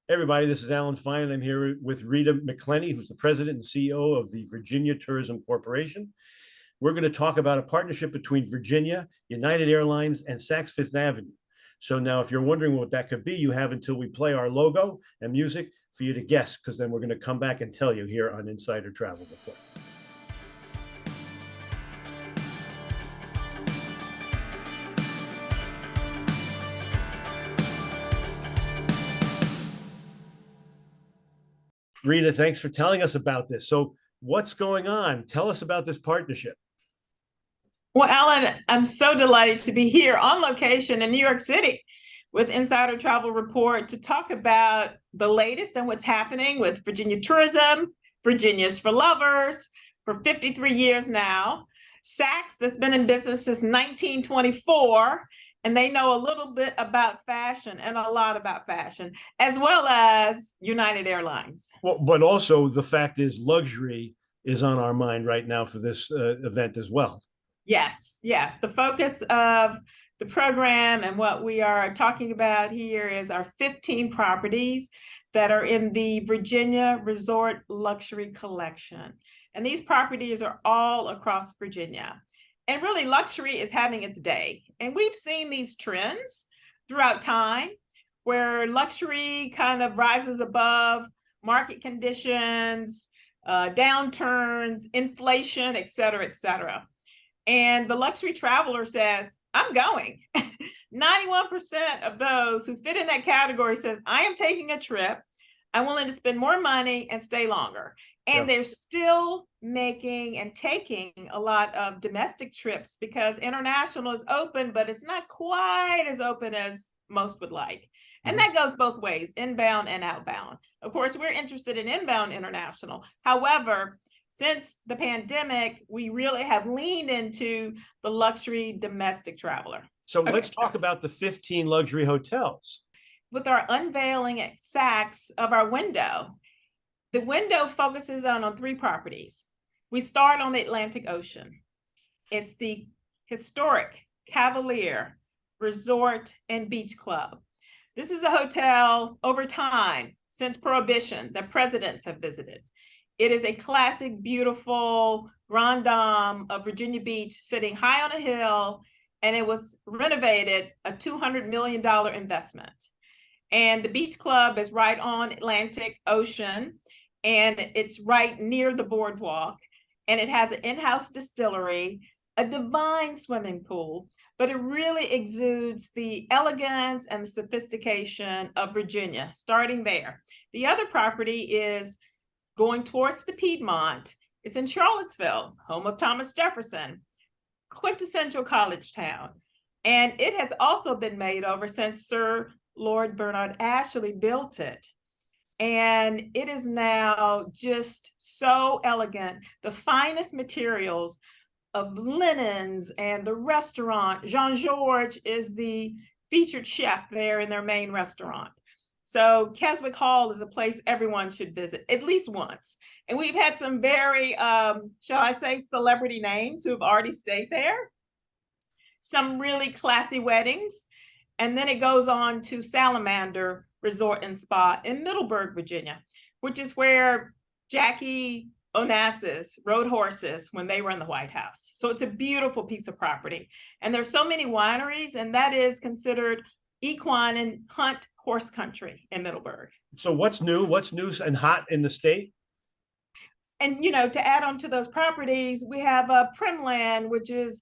Hey everybody, this is Alan Fine. I'm here with Rita McClenny, who's the president and CEO of the Virginia Tourism Corporation. We're going to talk about a partnership between Virginia, United Airlines, and Saks Fifth Avenue. So now, if you're wondering what that could be, you have until we play our logo and music for you to guess, because then we're going to come back and tell you here on Insider Travel Report. Rita, thanks for telling us about this. So, what's going on? Tell us about this partnership. Well, Alan, I'm so delighted to be here on location in New York City with Insider Travel Report to talk about the latest and what's happening with Virginia tourism, Virginia's for Lovers, for 53 years now. Saks, that's been in business since 1924, and they know a little bit about fashion and a lot about fashion, as well as United Airlines. Well, but also the fact is, luxury is on our mind right now for this event as well. Yes, yes. The focus of the program and what we are talking about here is our 15 properties that are in the Virginia Resort Luxury Collection. And these properties are all across Virginia. And really, luxury is having its day. And we've seen these trends throughout time where luxury kind of rises above market conditions, downturns, inflation, et cetera, et cetera. And the luxury traveler says, I'm going. 91% of those who fit in that category says, I am taking a trip. I'm willing to spend more money and stay longer. And they're still making and taking a lot of domestic trips because international is open, but it's not quite as open as most would like. And that goes both ways, inbound and outbound. Of course, we're interested in inbound international. However, since the pandemic, we really have leaned into the luxury domestic traveler. So let's talk about the 15 luxury hotels. With our unveiling at Saks of our window, the window focuses on three properties. We start on the Atlantic Ocean. It's the historic Cavalier Resort and Beach Club. This is a hotel over time, since Prohibition, that presidents have visited. It is a classic, beautiful Grand Dame of Virginia Beach sitting high on a hill, and it was renovated, a $200 million investment. And the beach club is right on Atlantic Ocean, and it's right near the boardwalk, and it has an in-house distillery, a divine swimming pool, but it really exudes the elegance and the sophistication of Virginia, starting there. The other property is going towards the Piedmont. It's in Charlottesville, home of Thomas Jefferson, quintessential college town. And it has also been made over since Sir Lord Bernard Ashley built it. And it is now just so elegant. The finest materials of linens, and the restaurant, Jean-Georges is the featured chef there in their main restaurant. So Keswick Hall is a place everyone should visit at least once. And we've had some very, shall I say, celebrity names who have already stayed there. Some really classy weddings. And then it goes on to Salamander Resort and Spa in Middleburg, Virginia, which is where Jackie Onassis rode horses when they were in the White House. So it's a beautiful piece of property. And there's so many wineries, and that is considered equine and hunt horse country in Middleburg. So what's new? What's new and hot in the state? And, to add on to those properties, we have Primland, which is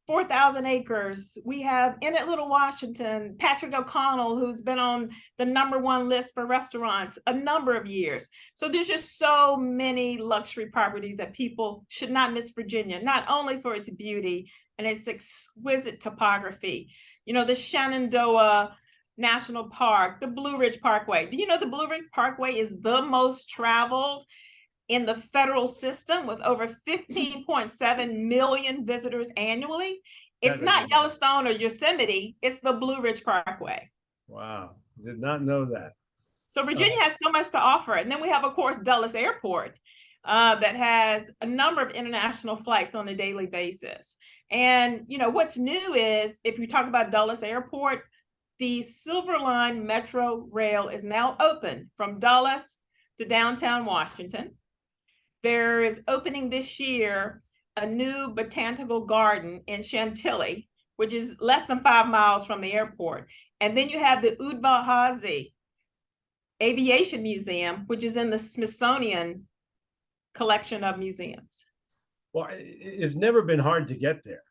4,000 acres. We have Enid Little Washington, Patrick O'Connell, who's been on the #1 list for restaurants a number of years. So there's just so many luxury properties that people should not miss Virginia, not only for its beauty and its exquisite topography. The Shenandoah National Park, the Blue Ridge Parkway. Do you know the Blue Ridge Parkway is the most traveled in the federal system with over 15.7 million visitors annually? It's not Yellowstone or Yosemite, it's the Blue Ridge Parkway. Wow, did not know that. So Virginia has so much to offer. And then we have, of course, Dulles Airport that has a number of international flights on a daily basis. And, what's new is, if you talk about Dulles Airport, the Silver Line Metro Rail is now open from Dulles to downtown Washington. There is opening this year a new botanical garden in Chantilly, which is less than 5 miles from the airport. And then you have the Udvar-Hazy Aviation Museum, which is in the Smithsonian collection of museums. Well, it's never been hard to get there.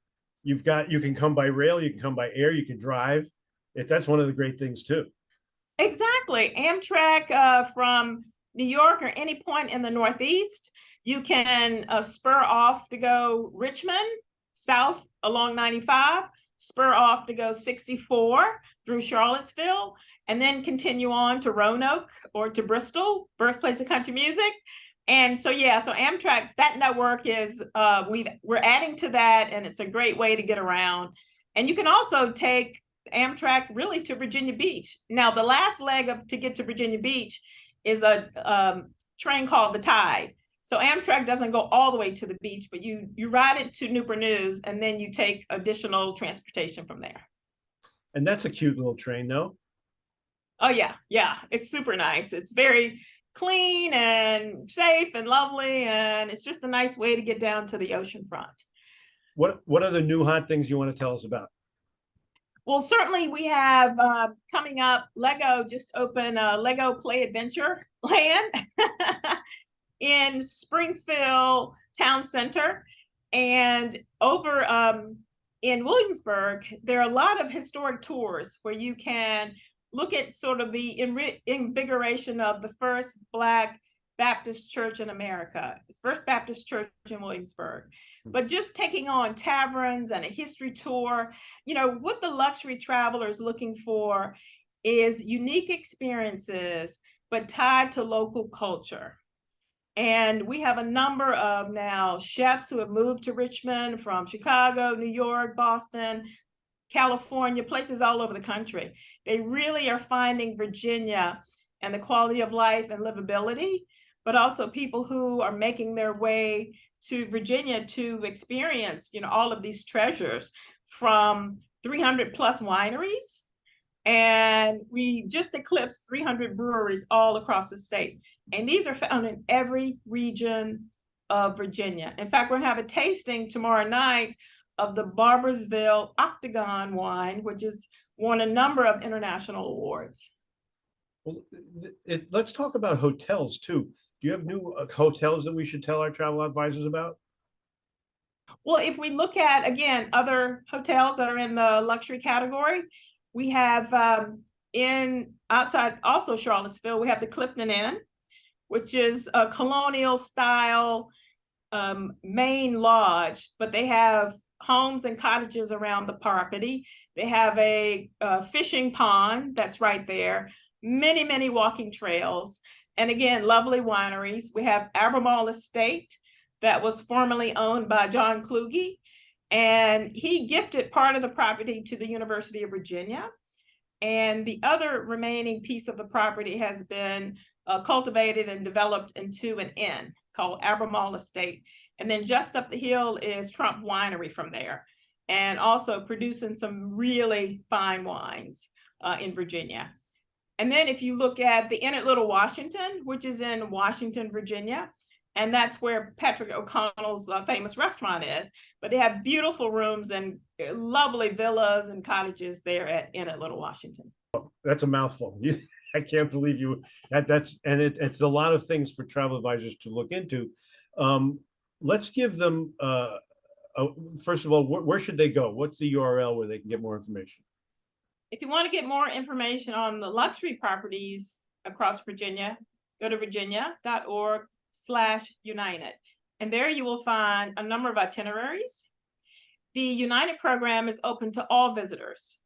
You can come by rail, you can come by air, you can drive. That's one of the great things too. Exactly. Amtrak from New York or any point in the Northeast, you can spur off to go Richmond, south along 95, spur off to go 64 through Charlottesville, and then continue on to Roanoke or to Bristol, birthplace of country music. And so, yeah, so Amtrak, that network is, we're adding to that, and it's a great way to get around. And you can also take Amtrak really to Virginia Beach. Now, the last leg up to get to Virginia Beach is a train called the Tide. So Amtrak doesn't go all the way to the beach, but you ride it to Newport News, and then you take additional transportation from there. And that's a cute little train, though. Oh, yeah. Yeah. It's super nice. It's very clean and safe and lovely. And it's just a nice way to get down to the ocean front. What are the new hot things you want to tell us about? Well, certainly we have coming up, Lego just opened Lego Play Adventure Land in Springfield Town Center. And over in Williamsburg, there are a lot of historic tours where you can look at sort of the invigoration of the first Black Baptist church in America. It's First Baptist Church in Williamsburg. But just taking on taverns and a history tour, you know, what the luxury traveler is looking for is unique experiences, but tied to local culture. And we have a number of now chefs who have moved to Richmond from Chicago, New York, Boston, California, places all over the country. They really are finding Virginia and the quality of life and livability, but also people who are making their way to Virginia to experience, you know, all of these treasures from 300 plus wineries. And we just eclipsed 300 breweries all across the state. And these are found in every region of Virginia. In fact, we're gonna have a tasting tomorrow night of the Barboursville Octagon wine, which has won a number of international awards. Well, let's talk about hotels too. Do you have new hotels that we should tell our travel advisors about? Well, if we look at, again, other hotels that are in the luxury category, we have in outside also Charlottesville, we have the Clifton Inn, which is a colonial style main lodge, but they have homes and cottages around the property. They have a fishing pond that's right there, many, many walking trails. And again, lovely wineries. We have Albemarle Estate that was formerly owned by John Kluge, and he gifted part of the property to the University of Virginia. And the other remaining piece of the property has been cultivated and developed into an inn called Albemarle Estate. And then just up the hill is Trump Winery from there, and also producing some really fine wines in Virginia. And then if you look at the Inn at Little Washington, which is in Washington, Virginia, and that's where Patrick O'Connell's famous restaurant is, but they have beautiful rooms and lovely villas and cottages there at Inn at Little Washington. That's a mouthful. I can't believe it's a lot of things for travel advisors to look into. Let's give them, first of all, where should they go? What's the URL where they can get more information? If you want to get more information on the luxury properties across Virginia, go to virginia.org/United. And there you will find a number of itineraries. The United program is open to all visitors.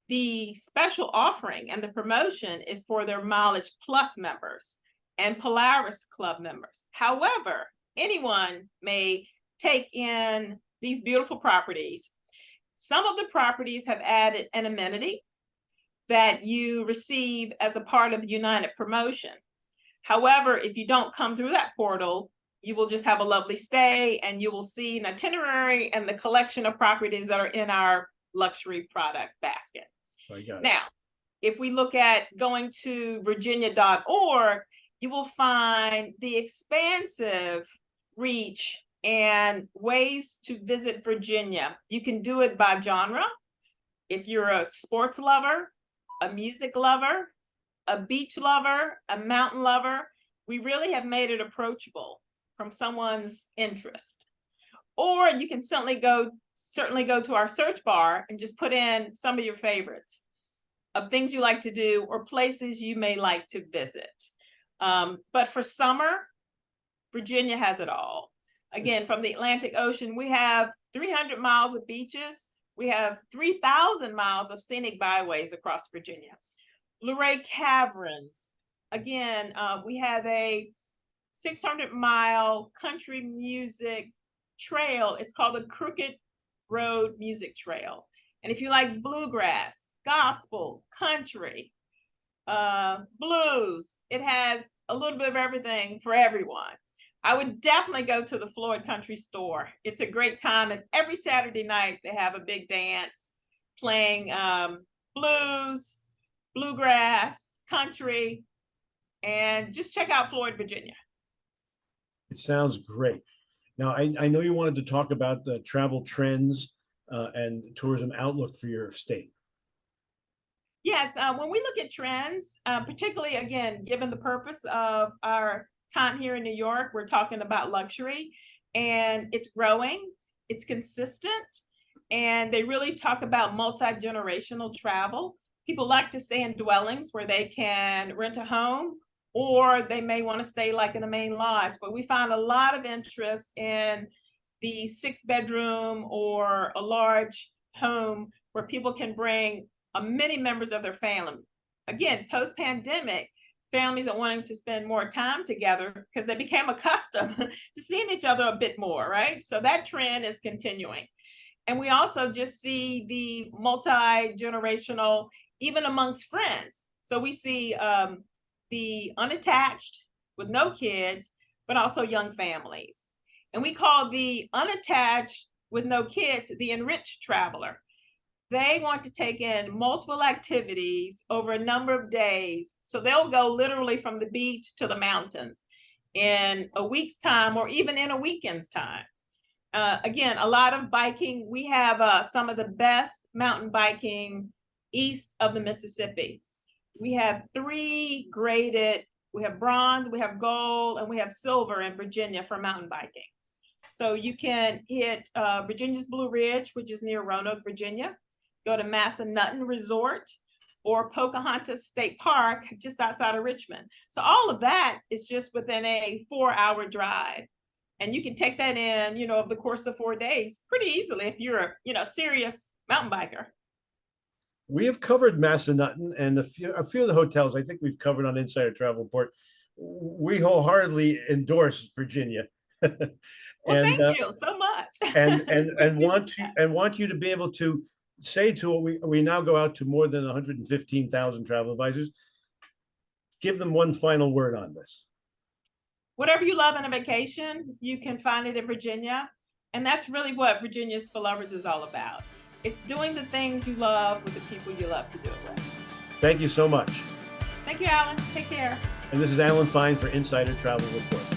The special offering and the promotion is for their Mileage Plus members and Polaris Club members. However, anyone may take in these beautiful properties. Some of the properties have added an amenity that you receive as a part of the United promotion. However, if you don't come through that portal, you will just have a lovely stay, and you will see an itinerary and the collection of properties that are in our luxury product basket. I got it. Now, if we look at going to virginia.org, you will find the expansive reach and ways to visit Virginia. You can do it by genre. If you're a sports lover, a music lover, a beach lover, a mountain lover, we really have made it approachable from someone's interest. Or you can certainly go to our search bar and just put in some of your favorites of things you like to do or places you may like to visit. But for summer, Virginia has it all. Again, from the Atlantic Ocean, we have 300 miles of beaches. We have 3,000 miles of scenic byways across Virginia. Luray Caverns. Again, we have a 600-mile country music trail. It's called the Crooked Road Music Trail. And if you like bluegrass, gospel, country, blues, it has a little bit of everything for everyone. I would definitely go to the Floyd Country Store. It's a great time, and every Saturday night they have a big dance playing blues, bluegrass, country, and just check out Floyd, Virginia. It sounds great. Now, I know you wanted to talk about the travel trends and tourism outlook for your state. Yes, when we look at trends, particularly, again, given the purpose of our time here in New York, we're talking about luxury, and it's growing, it's consistent, and they really talk about multi-generational travel. People like to stay in dwellings where they can rent a home, or they may want to stay like in a main lodge, but we find a lot of interest in the 6-bedroom or a large home where people can bring many members of their family. Again, post-pandemic, families are wanting to spend more time together because they became accustomed to seeing each other a bit more, right? So that trend is continuing. And we also just see the multi-generational, even amongst friends. So we see the unattached with no kids, but also young families. And we call the unattached with no kids the enriched traveler. They want to take in multiple activities over a number of days. So they'll go literally from the beach to the mountains in a week's time or even in a weekend's time. Again, a lot of biking. We have some of the best mountain biking east of the Mississippi. We have 3 graded, we have bronze, we have gold, and we have silver in Virginia for mountain biking. So you can hit Virginia's Blue Ridge, which is near Roanoke, Virginia. Go to Massanutten Resort or Pocahontas State Park just outside of Richmond. So all of that is just within a 4-hour drive. And you can take that in, over the course of 4 days pretty easily if you're a, serious mountain biker. We have covered Massanutten and a few of the hotels I think we've covered on Insider Travel Report. We wholeheartedly endorse Virginia. Well, thank you so much. and want you to be able to say to we now go out to more than 115,000 travel advisors. Give them one final word on this. Whatever you love in a vacation, you can find it in Virginia. And that's really what Virginia's for Lovers is all about. It's doing the things you love with the people you love to do it with. Thank you so much. Thank you, Alan. Take care. And this is Alan Fine for Insider Travel Report.